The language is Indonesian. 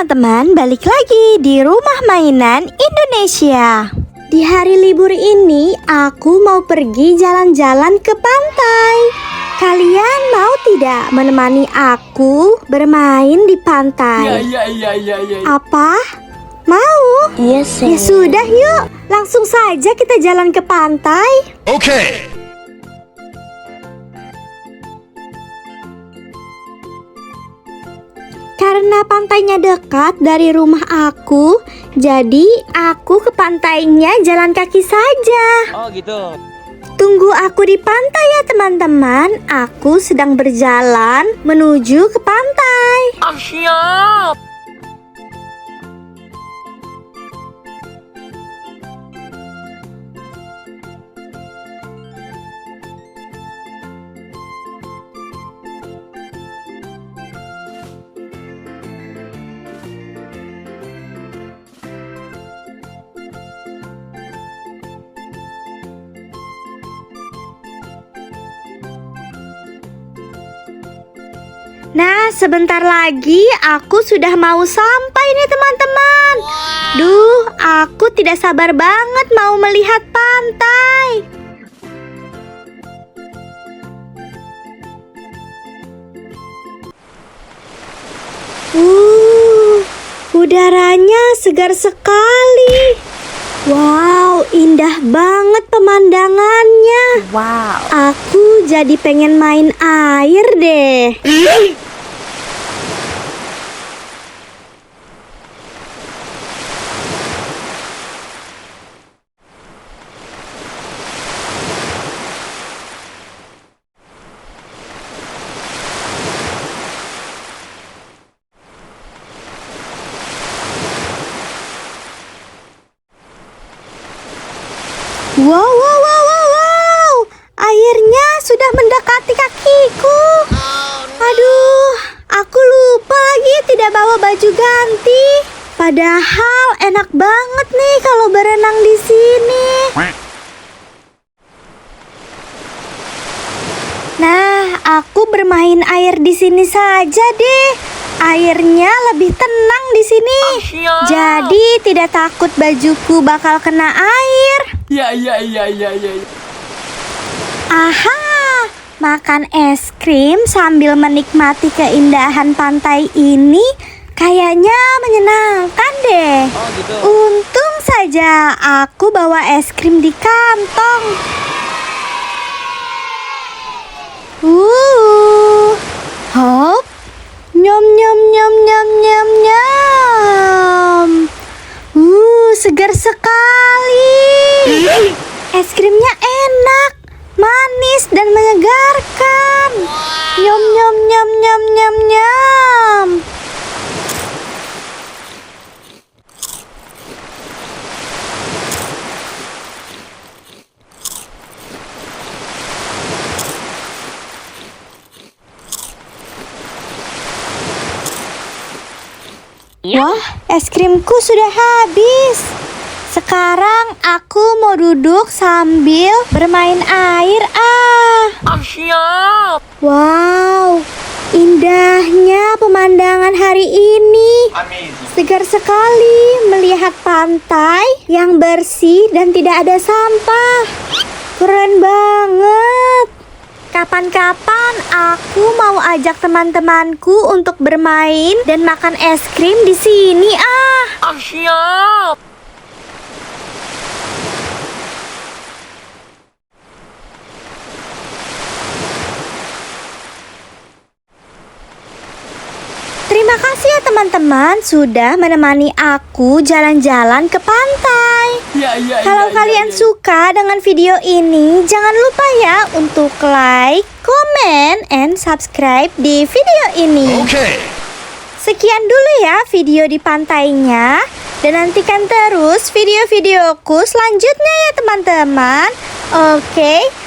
teman-teman, balik lagi di Rumah Mainan Indonesia. Di hari libur ini, aku mau pergi jalan-jalan ke pantai. Kalian mau tidak menemani aku bermain di pantai? Iya. Apa? Mau? Iya, Ya sudah, yuk. Langsung saja kita jalan ke pantai. Oke. Karena pantainya dekat dari rumah aku, jadi aku ke pantainya jalan kaki saja. Oh gitu. Tunggu aku di pantai ya teman-teman. Aku sedang berjalan menuju ke pantai. Siap. Nah, sebentar lagi aku sudah mau sampai nih teman-teman. Duh, aku tidak sabar banget mau melihat pantai. Udaranya segar sekali. Wow, indah banget pemandangannya. Wow. Aku jadi pengen main air deh. Wow. Airnya sudah mendekati kakiku. Aduh, aku lupa lagi tidak bawa baju ganti. Padahal enak banget nih kalau berenang di sini. Nah, aku bermain air di sini saja deh. Airnya lebih tenang di sini. Jadi tidak takut bajuku bakal kena air. Iya. Aha, makan es krim sambil menikmati keindahan pantai ini kayaknya menyenangkan deh. Oh gitu. Untung saja aku bawa es krim di kantong. Hop. Nyom. Segar sekali. Es krimnya enak, manis dan menyegarkan. Nyom. Wah, es krimku sudah habis. Sekarang aku mau duduk sambil bermain air. Siap. Wow, indahnya pemandangan hari ini. Amazing. Segar sekali melihat pantai yang bersih dan tidak ada sampah. Keren banget. Kapan-kapan aku mau ajak teman-temanku untuk bermain dan makan es krim di sini. Siap. Terima kasih ya teman-teman sudah menemani aku jalan-jalan ke pantai. Iya. Kalau kalian suka dengan video ini, jangan lupa ya untuk like, comment, and subscribe di video ini. Oke. Sekian dulu ya video di pantainya. Dan nantikan terus video-videoku selanjutnya ya teman-teman. Oke.